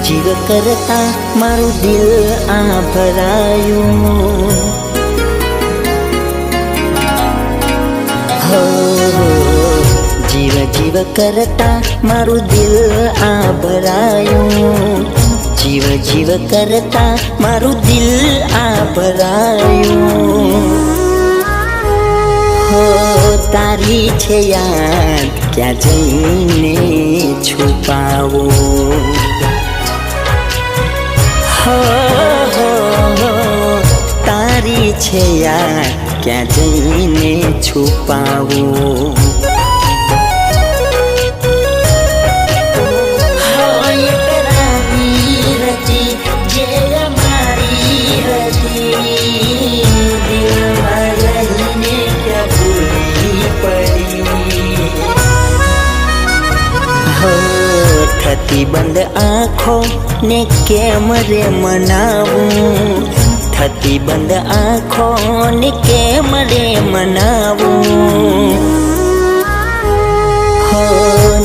જીવ કરતા મારું દિલ આ ભરાયું. હો જીવ જીવ કરતા મારું દિલ આ ભરાયું. જીવ જીવ કરતા મારું દિલ આ ભરાયું. હો તારી છે યાદ ક્યાં જઈને છુપાવું. હો તારી છે યાદ ક્યાં જઈને છુપાવું. થતી બંધ આંખો ને કેમ રે મનાવું. થતી બંધ આંખો ને કેમ રે મનાવું. હો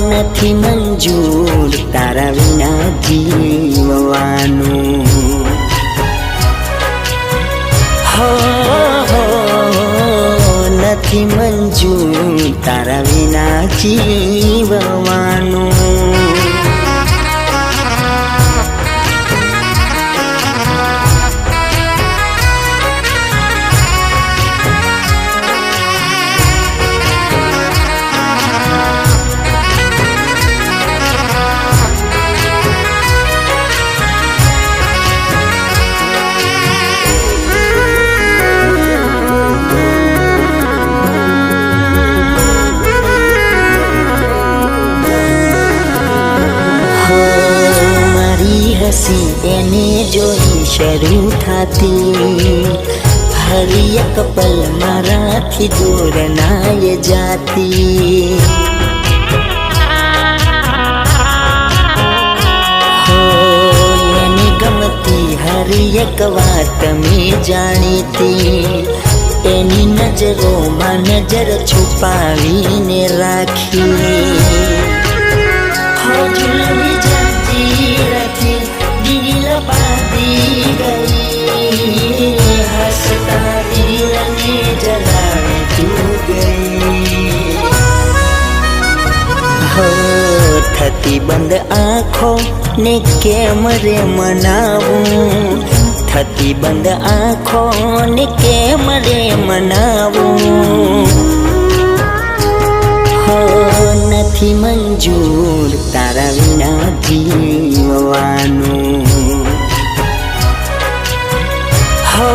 નથી મંજૂર તારા વિના જીવવાનું. હો નથી મંજૂર તારા વિના જીવવાનું. એને જોઈ શરૂ થાતી. હરી એક પલ મારાથી દૂર નાય જાતી. હો એને ગમતી હરી એક વાત મેં જાણીતી. એની નજરોમાં નજર છુપાવીને રાખી. હો ઝૂલવી જતી રાખી દિલ બાંધી ગઈ. હસતા દિલને જલાવી તું ગઈ. હો થતી બંધ આંખો ને કેમ રે મનાવું. થતી બંધ આંખો ને કેમ રે મનાવું. હો નથી મંજૂર તારા વિના જીવવાનું. હો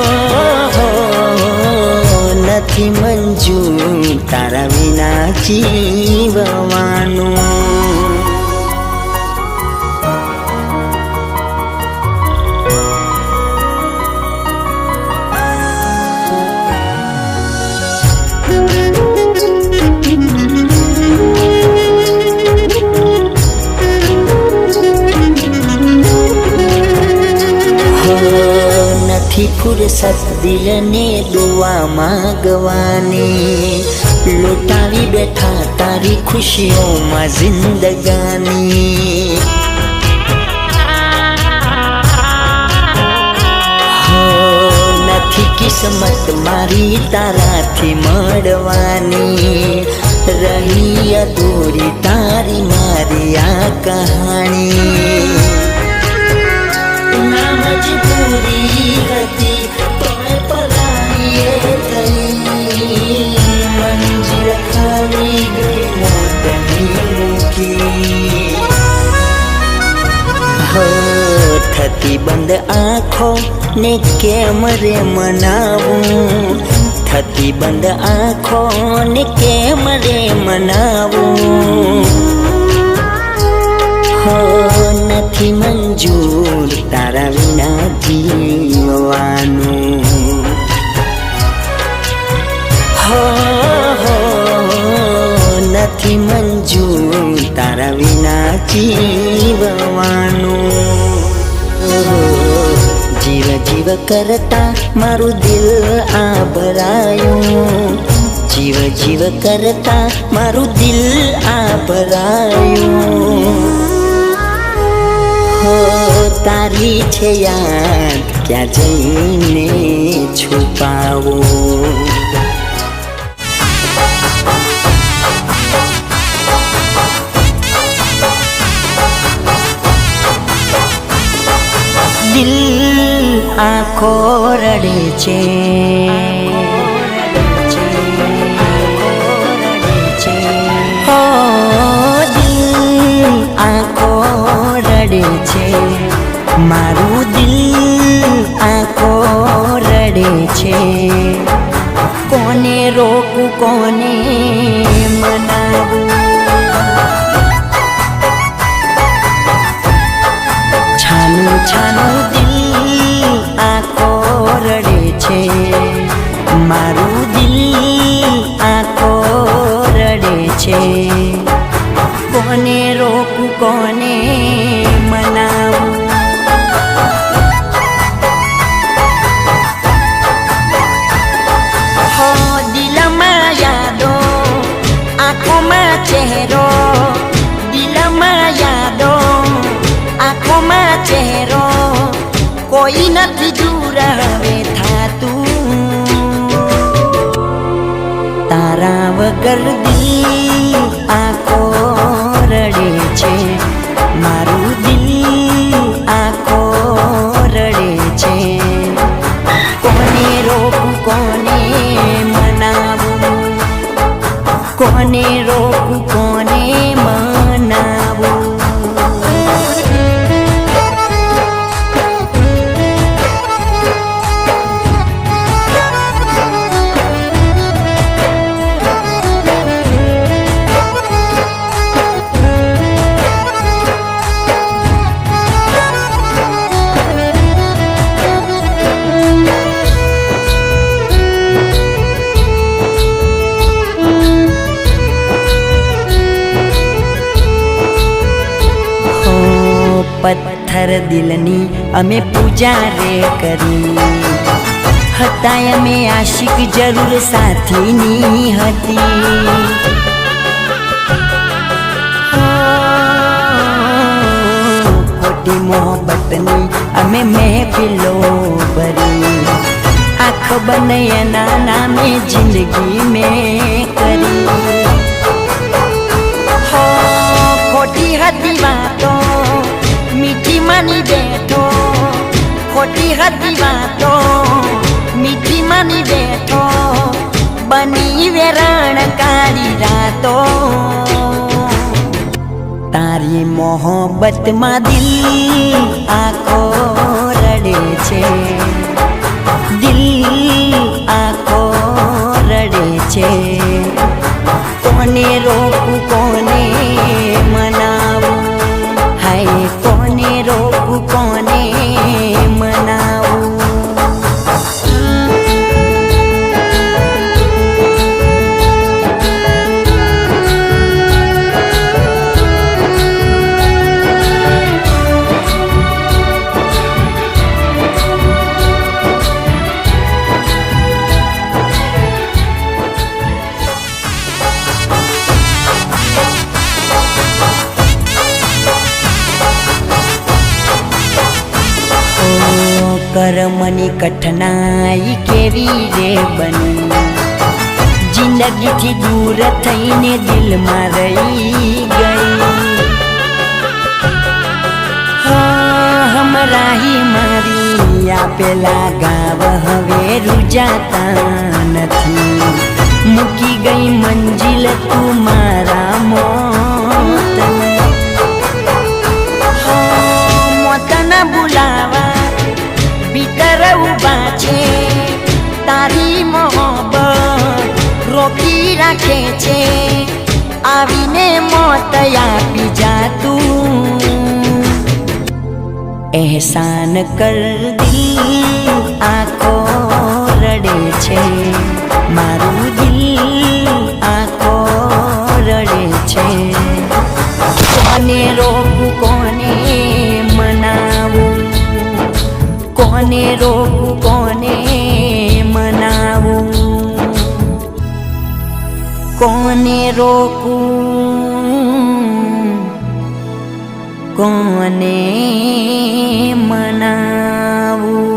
નથી મંજૂર તારા વિના જીવવાનું. નથી ફુરસત દિલને દુઆ માંગવાની. લૂંટાવી બેઠા તારી ખુશીઓમાં જિંદગાની. હો નથી કિસ્મત મારી તારાથી મળવાની. રહી અધૂરી તારી મારી આ કહાણી. મજબૂરી હતી તોય પરાઈએ થઈ. મંજિલ ખાલી ગઈ મોતની મૂકી. હો થતી બંધ આંખો ને કેમ રે મનાવું. થતી બંધ આંખો ને કેમ રે મનાવું. હો નથી મંજૂર તારા વિના જીવવાનું. હો નથી મંજૂર તારા વિના જીવવાનું. જીવ જીવ કરતા મારું દિલ આ ભરાયું. જીવ જીવ કરતા મારું દિલ આ ભરાયું. હો તારી છે યાદ ક્યાં જઈને છુપાવો. દિલ આંખો રડે છે, હો દિલ આંખો રડે છે, મારું દિલ આંખો રડે છે. કોને રોકું કોને મનાવું, છાનું છાનું દિલ આંખો રડે છે, મારું દિલ આંખો રડે છે. કોને રોકું કોને મનાવું, હો દિલમાં યાદો આંખોમાં ચહેરો, દિલમાં યાદો આંખોમાં ચહેરો, કોઈ નથી દૂર હવે થાતું. તારા વગર દિલ આંખો રડે છે, મારું દિલ આંખો રડે છે. કોને રોકું કોને મનાવું, કોને રોકું કોને મનાવું. પથ્થર દિલની અમે પૂજા રે કરી હતા, અમે આશિક જરૂર સાથીની હતી. ખોટી મોહબ્બતની અમે મહેફિલો ભરી, આંખ બનૈયાના નામે જિંદગી મેં કરી. હો ખોટી હતી વાતો મીઠી માની બેઠો, ખોટી હતી વાતો મીઠી માની બેઠો, બની વેરાણ કાળી રાતો. તારી મોહબ્બતમાં દિલ આંખો રડે છે, દિલ આંખો રડે છે. કોને રોકું કોને મનાવું, હાય કોને રોકું કોને મનાવું. કર્મની કઠણાઈ કેવી રે બની, જિંદગીથી દૂર થઈને દિલમાં રહી ગઈ. હા હમરાહી મારી આપેલા ગાવ હવે રૂજાતા નથી, મૂકી ગઈ મંજિલ તું મારા મોતને. મોતના બોલાવા ભીતર ઉભા છે, તારી મોહબ્બત રોકી રાખે છે, આવીને મોત આપી જાતું. એહસાન કર દિલ આંખો રડે છે, મારું દિલ આંખો રડે છે. કોને રોકું કોને મનાવું, કોને રોકું કોને મનાવું, કોને રોકું કોને મનાવું?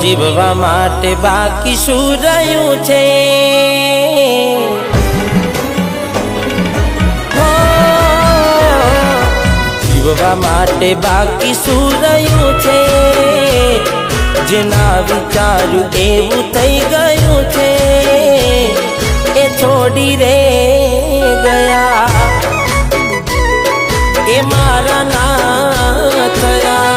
જીવવા માટે બાકી શું રહ્યું છે? જીવવા માટે બાકી શું રહ્યું છે? જેના વિચાર્યું એવું થઈ ગયું છે, એ છોડી રે ગયા, એ મારા ના થયા.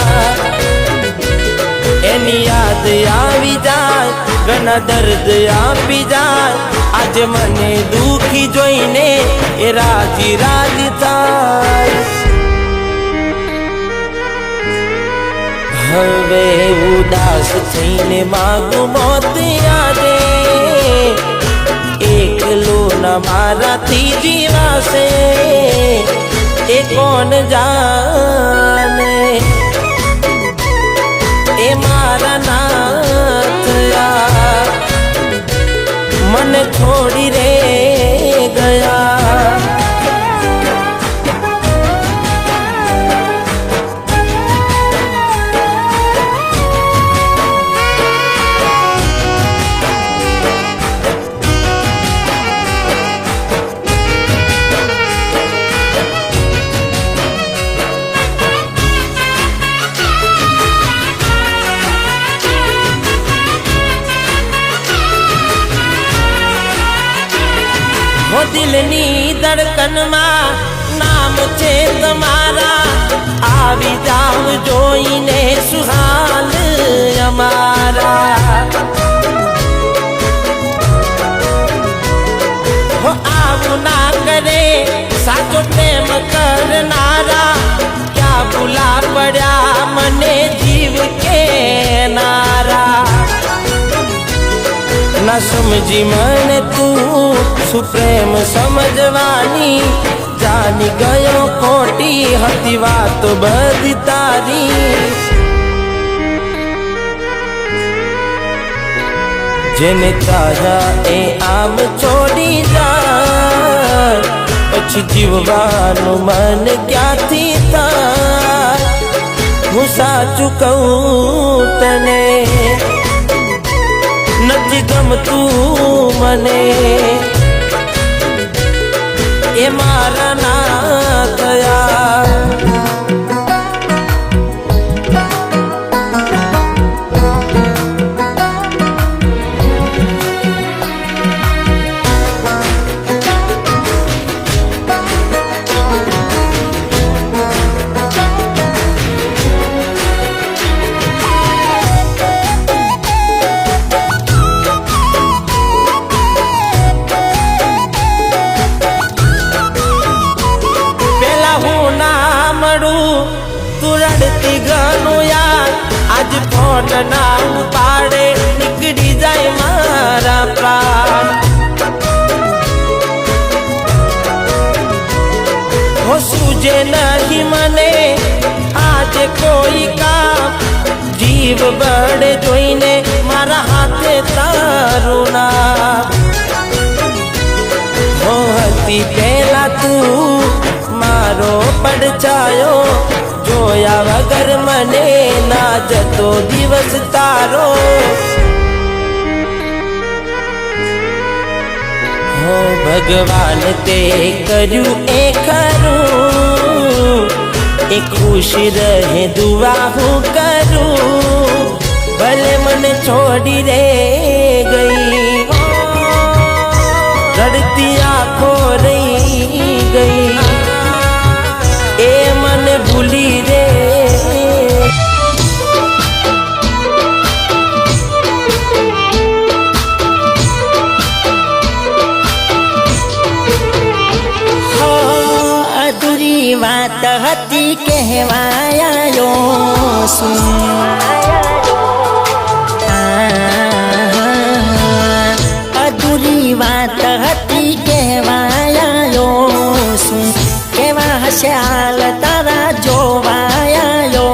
એની યાદ આવી જાય, ઘણા દર્દ આપી જાય. આજે મને દુખી જોઈને એ રાજી રાજી થાય. હવે ઉદાસ થઈને માગું મોત યાદે, એકલો ના મારાથી જીવાશે એ કોણ જાણે. એ મારા નાથયા મને છોડી રે ગયા. દિલની ધડકનમાં નામ છે તમારા, આવી જાવ જોઈને સુહાલ અમારા. આવું ના કરે સાચો પ્રેમ કરનારા, ક્યાં ભૂલા પડ્યા મને જીવ કે નારા. ના સમજી મને તું શું પ્રેમ સમજવાની, જાની ગયો ખોટી હતી વાતો બધી તારી. જેને ચાહ્યા એ આમ છોડી જાય, પછી જીવવાનું મન ક્યાંથી થાય. હું સાચું કહું તને નથી ગમતું મને, એ મારા ના થયા. તું રડતી ઘણું યાર, આજ ફોન ના ઉપાડે નીકળી જાય મારા પ્રાણ. હો સૂજે નહીં મને આજે કોઈ કામ, જીવ બળે જોઈને મારા હાથે તારું નામ. હો હતી પહેલા તું મારો પડછાયો, જોયા વગર મને ના જતો દિવસ તારો. હો ભગવાન તે કર્યું એ ખરું, એ ખુશ રહે દુઆ હું કરું. ભલે મને છોડી રે ગઈ, રડતી આંખો રહી ગઈ, એ મને ભૂલી રે. અધૂરી વાત હતી કહેવાયો, અધૂરી વાત હતી કહેવાયો શું કેવા હશે હાલ તારા જોવાયો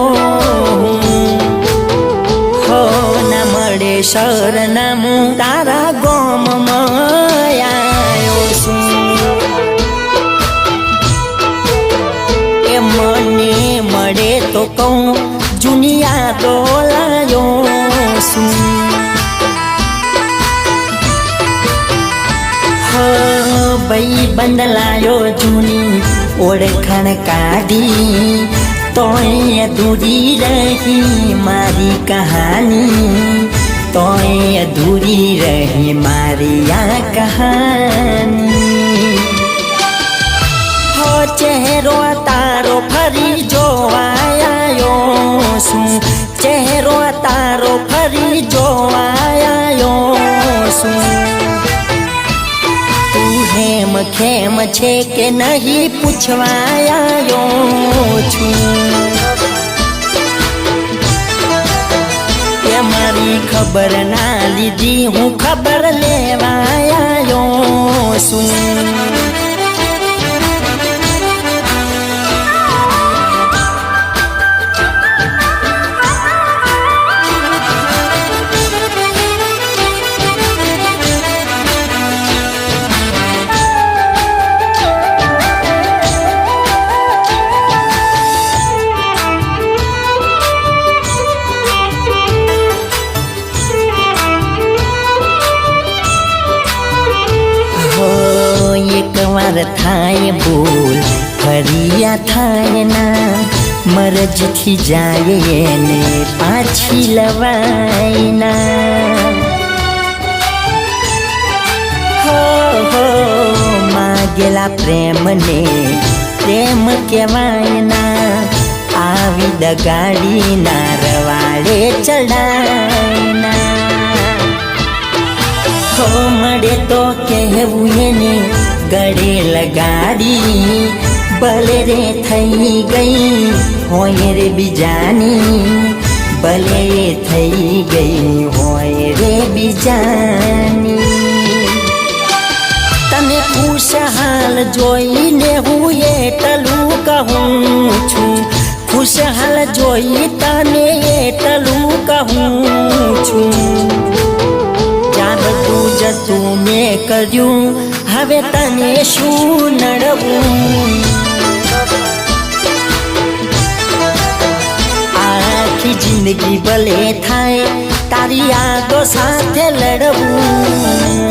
હો ના મળે સરનામું તારા ગોમમાં આવ્યો શું એ મને મળે તો કહું જૂની યાદો લાયો શું ભાઈ બંદલાયો જૂની ઓળખાણ કાઢી તોય અધૂરી રહી મારી કહાની તોય અધૂરી રહી મારી આ કહાની હો ચહેરો તારો ફરી જોવાયો શું ચહેરો તારો ફરી જોવાયો શું હેમ ખેમ છે કે નહીં પૂછવાયો છું એ મારી ખબર ના લીધી હું ખબર લેવાયો છું એકવાર થાય ભૂલ ફરિયા થાય ના મરજથી જાય એને પાછી લવાય ના હો માગેલા પ્રેમને પ્રેમ કહેવાય ના આવી દગાડી ના રવાડે ચડાય ના હો મળે તો કહેવું એને ગળે લગાડી ભલે રે થઈ ગઈ હોય રે બીજાની ભલે થઈ ગઈ હોય રે બીજાની તને ખુશહાલ જોઈને હું એટલું કહું છું ખુશહાલ જોઈ તને એટલું કહું છું જાણતું જતું મેં કર્યું હવે તને શું નડવું આખી જિંદગી ભલે થાય તારી યાદો સાથે લડવું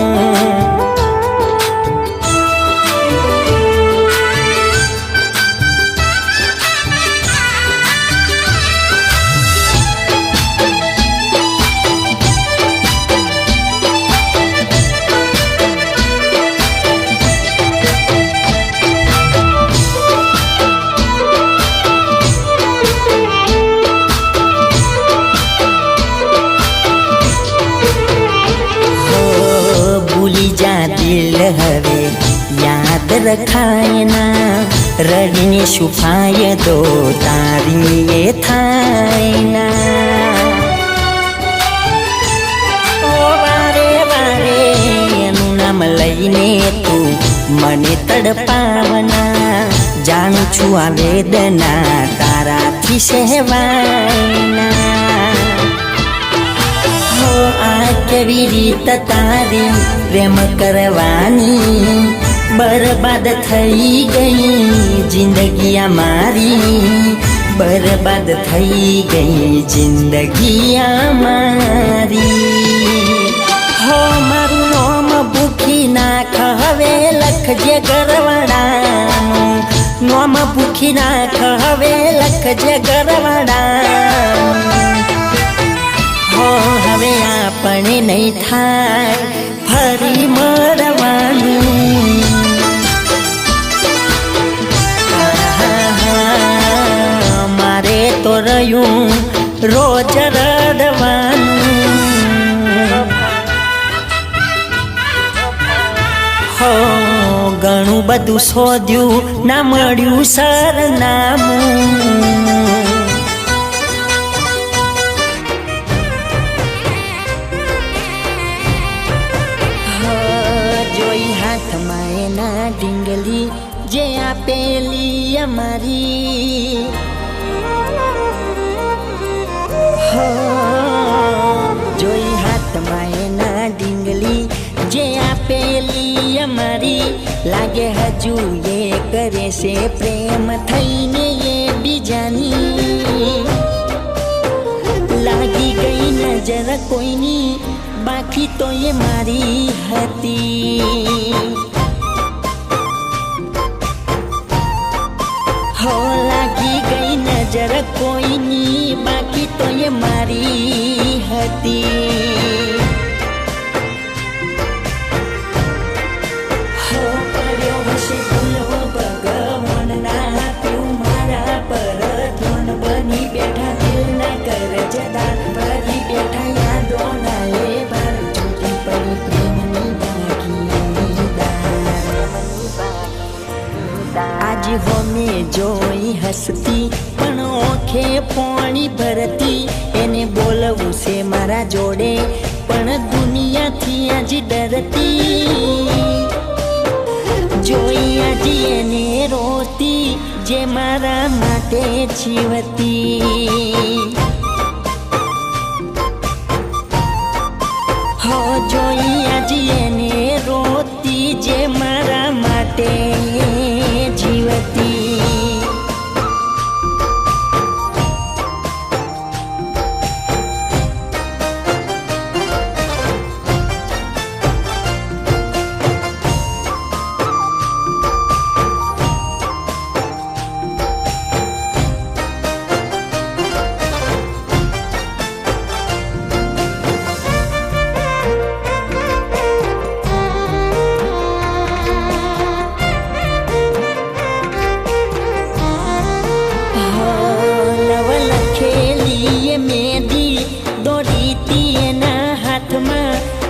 દિલ હવે યાદ રખાય ના રડીને શું ફાયદો તારી એ થાય ના ઓ વારે વારે એનું નામ લઈને તું મને તડપાવના જાણું છું આ વેદના તારાથી સહેવાય ના આ કેવી રીત તારી પ્રેમ કરવાની બરબાદ થઈ ગઈ જિંદગી અમારી બરબાદ થઈ ગઈ જિંદગી અમારી હો મારું નામ ભૂખી નાખ હવે લખજે ગરવાડાનું નામ ભૂખી નાખ હવે લખજે ગરવાડાનું હવે આપણે નહીં થાય ફરી મળવાનું મારે તો રહ્યું રોજ રડવાનું હો ઘણું બધું શોધ્યું ના મળ્યું સરનામું ના ડીંગલી જે આપેલી અમારી હો જોઈ હાથમાં એના ડીંગલી જે આપેલી અમારી લાગે હજુ એ કરે છે પ્રેમ થઈને એ બીજાની લાગી ગઈ નજર કોઈની બાકી તો એ મારી હતી હો લાગી ગઈ નજર કોઈની બાકી તો એ મારી હતી હો પડ્યો હશે ભૂલવો ભગવાનના આપ્યું મારા પર ધોન બની બેઠા દિલ ના કરજદાર ભરી બેઠા યાદોના એ ભર છૂટી પડી પ્રેમની ભાગીદાર આજ હોમે જોઈ હસતી પણ ઓખે પાણી ભરતી એને બોલવું છે મારા જોડે પણ દુનિયાથી આજ ડરતી જોઈ આજ એને રોતી જે મારા માટે જીવતી હો જોઈ આજ એને રોતી જે મારા માટે જીવતી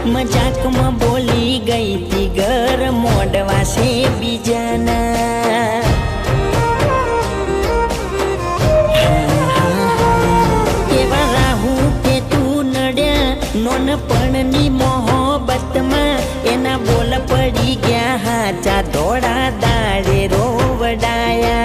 મજાકમાં બોલી ગઈ તી ઘર મોડવા છે બીજાના એવા રાહુ કે તું નડ્યા નોનપણની મોહબ્બતમાં એના બોલ પડી ગયા હાચા ધોળા દાડે રોવડાયા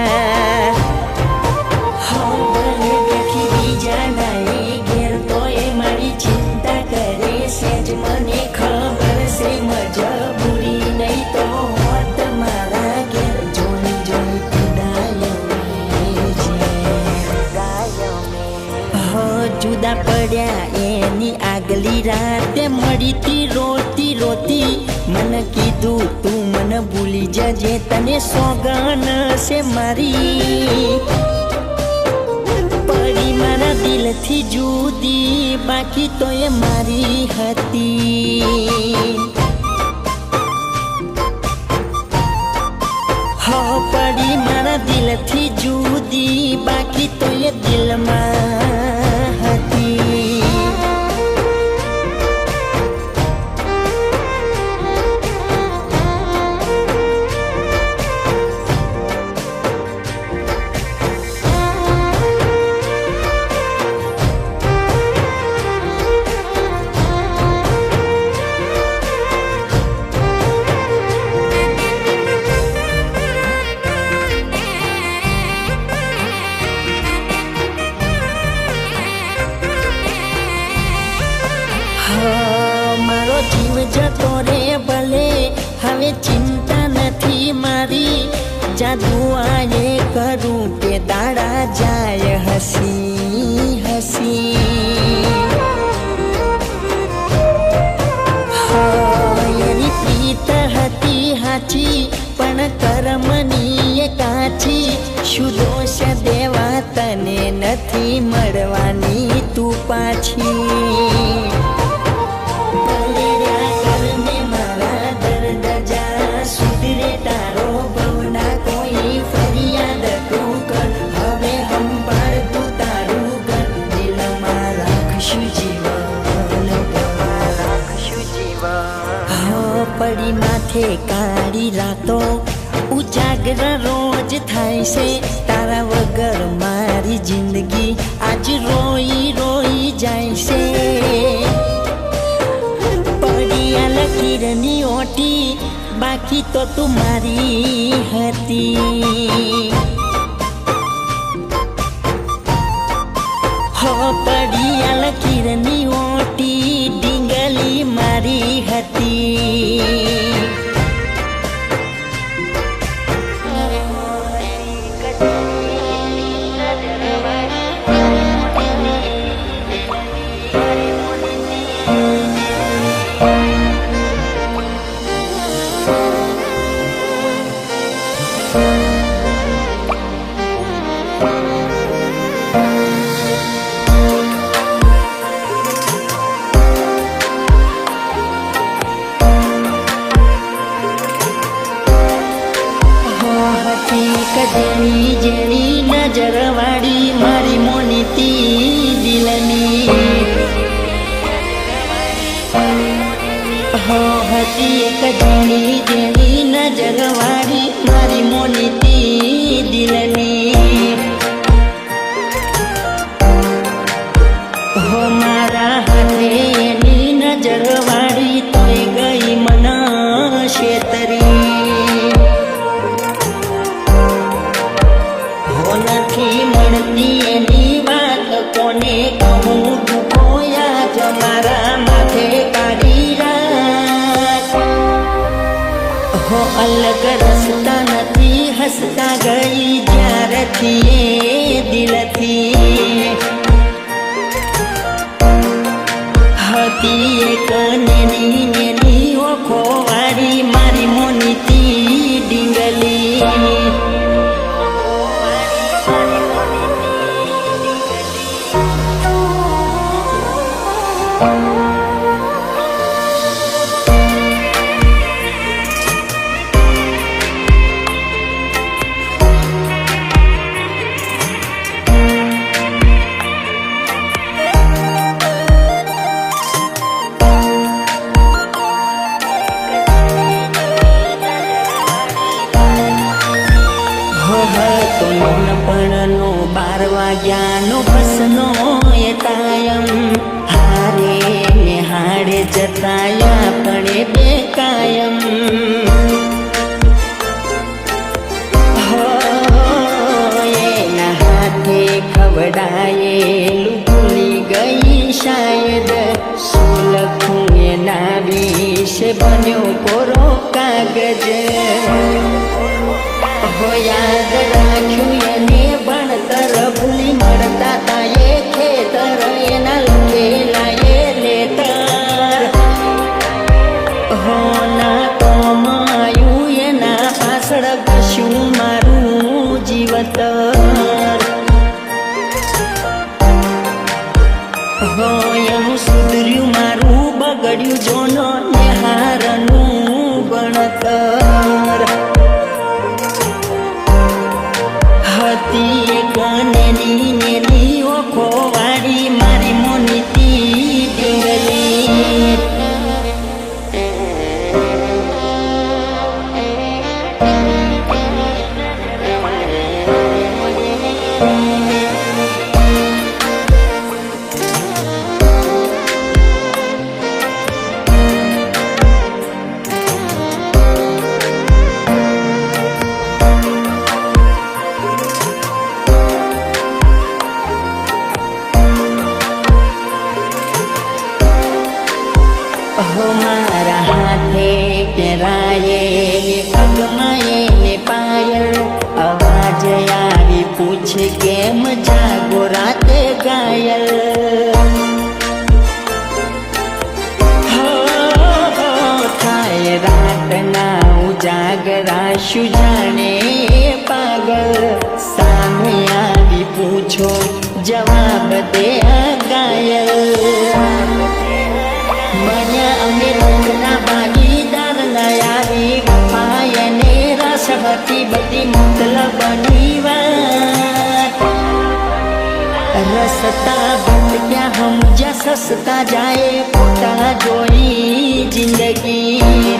હો ભલે બેઠી બીજાના એ ઘેર તો એ મારી ચિંતા કરે સેજ મને ખબર છે મજબૂરી નહીં તો હોત મારા ઘેર જોઈ જોઈ પીડાયો હો જુદા પડ્યા એની આગલી રાતે મળી તી રોતી રોતી મને કીધું તું મને ભૂલી જજે તને સોગન છે મારી પડી મારા દિલથી જુદી બાકી તો એ મારી હતી હો પડી મારા દિલથી જુદી બાકી તો એ દિલમાં હતી મારો જીવ જતો રે ભલે હવે ચિંતા નથી મારી જાદુ આયે કરું કે દાડા જાય હસી હસી એની પ્રીત હતી હાચી પણ કર્મની કાચી શું દોષ દેવા તને નથી મળવાની તું પાછી પડી માથે કાળી રાતો ઉજાગર રોજ થાય છે તારા વગર મારી જિંદગી આજ રોઈ રોઈ જાય છે પડી આ લકીરની ઓટી બાકી તો તું મારી હતી. હો પડિયાલ કિરની ઓટી ડીંગલી મારી હતી. જેણી જેણી નજર વાળી મારી મોનીતી દિલની હો હતી એક જેણી જેણી નજર વાળી મારી મોનીતી દિલની હો મારા હાથે એની નજર વાળી તોય ગઈ મન શેતરી. નથી મળતી એની વાત કોને કહું દુખોયા જ મારા માથે કાઢી રાખ. હો અલગ રસ્તા નથી હસતા ગઈ જ્યારથી એ દિલથી હતી એક નેની નેની ઓખો વાળી મારી મોનીતી ડીંગલી. તો નાનપણનો 12 વાગ્યાનો બસનો એ કાયમ હારે ને હાડે જતાયા પણ એ બે કાયમ. હો એના હાથે ખવડાયેલું ભૂલી ગઈ શાયદ શું લખું એના વિશે બન્યો કોરો કાગજ. હો યાદ રાખ્યું એને ભણતર ભૂલી મળતા તા એ ખેતર એના લખેલા એ લેટર. હો ના કમાયું એના પાછળ કશું મારું જીવતર. હો એનું સુધર્યું મારું બગડ્યું જોનો નિહારનું ભણતર. હતી એક નેની નેની ઓખો વાળી મારી મોનીતી ડીંગલી. હો મારા હાથે પહેરાયેલી પગમાં એને પાયલ અવાજ આવી પૂછે કેમ જાગો રાતે ઘાયલ. હો થાય રાતના ઉજાગરા શું જાણે પાગલ. સામે આવી પૂછો જવાબ દે ઘાયલ. બન્યા અમે રંગના ભાગીદાર નયાવી વફાયને રસ હતી બધી મતલબની વાત. રસતા ભટક્યા સમજ્યા સસતા જાય પોતા જોઈ જિંદગી.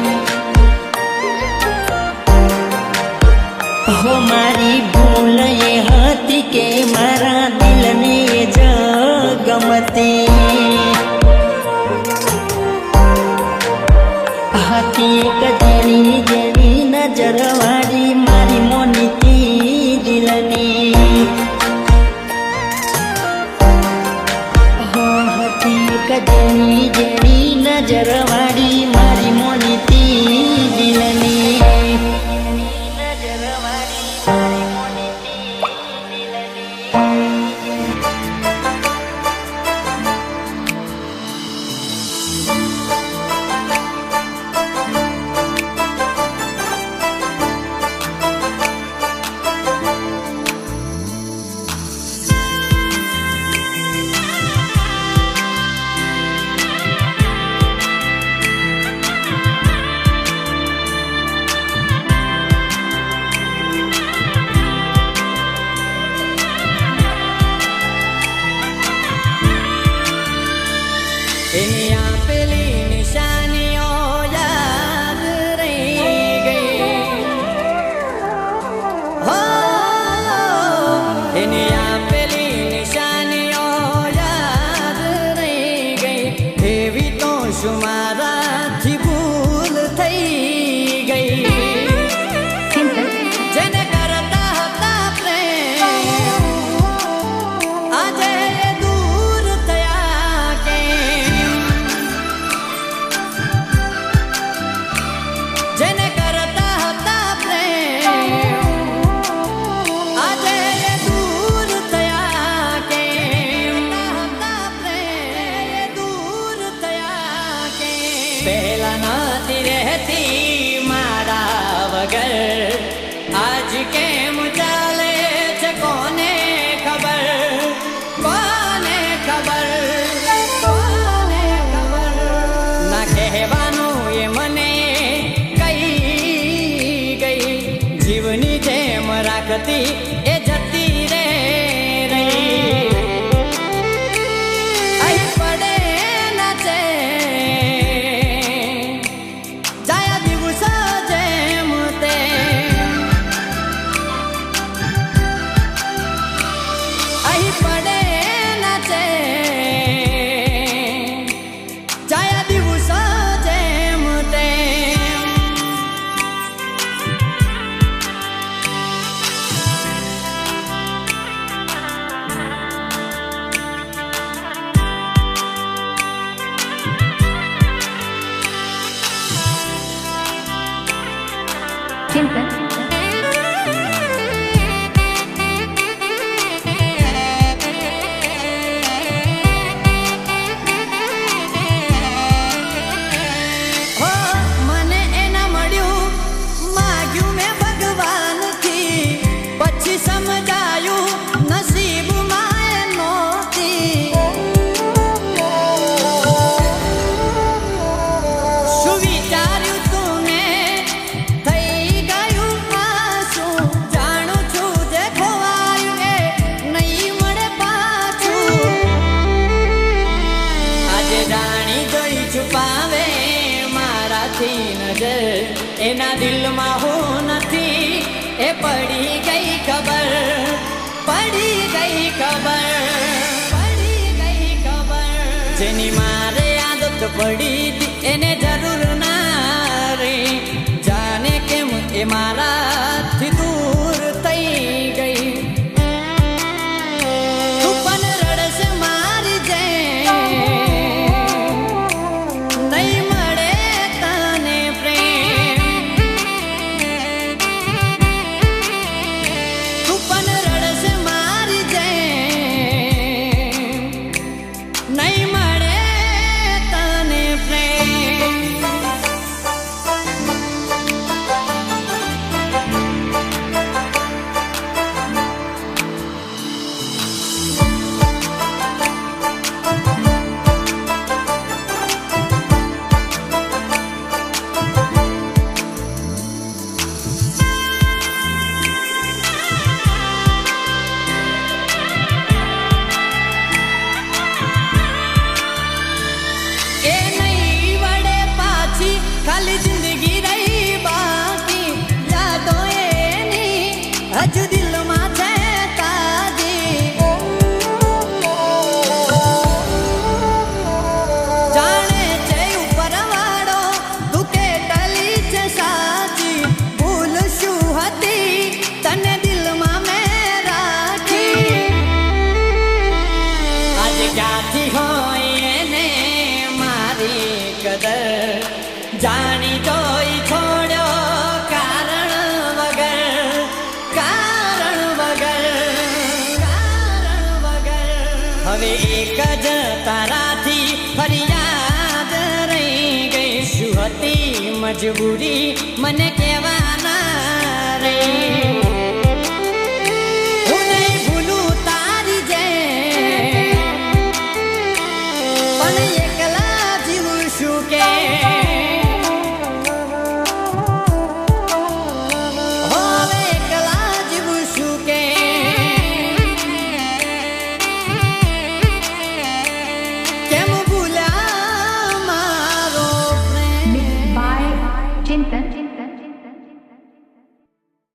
હો મારી ભૂલ એ હતી કે મારા દિલને જ ગમતી હતી એક જેણી જેણી નજર વાળી મારી મોનીતી દિલની હતી એક જેણી જેણી નજર વાળી મારી મોનીતી દિલની નજર વાળી મારી મોનીતી દિલની એની આપેલી નિશાનીઓ યાદ રહી ગઈ હો એની આપેલી નિશાનીઓ યાદ રહી ગઈ એવી તો શું મારાથી ભૂલ થઈ ગઈ જેને કરતા હતા પ્રેમ આજે દૂર થયા કે જેને કરતા હતા પ્રેમ આજે દૂર થયા કે દૂર થયા કે પહેલા નથી રહેતી મારા વગર આજ કેમ ચાલે છે કોને ખબર કોને ખબર કોને ખબર ના કહેવાનું એ મને જીવની જેમ રાખતી એ જતી રે રહી અહીં પડે નાચે જાયા દિવસ જેમ તે અહીં પડે નાચે જાયા દિવસ જેમ તે મને એના મળ્યું માગ્યું મેં ભગવાનથી પછી સમજાયું નસીબમાં એ નહોતી શું વિચાર્યું તું ને થઈ ગયું આશું જાણું છું જે ખોવાયું એ નહીં મળે પાછું આજે જાણી જોઈ છુપાવે મારાથી નજર એના દિલમાં હું નથી એ પડી ગઈ ખબર પડી ગઈ ખબર પડી ગઈ ખબર જેની મારે આદત પડી હતી એને જરૂર ના રે જાને કેમ એ મારાથી દૂર થઈ ગઈ તું પણ રડશે મારી જેમ નહીં મળે તને પ્રેમ તું પણ રડશે મારી જેમ નહીં મળે તને પ્રેમ હતી મજબૂરી મને કહેવાના રે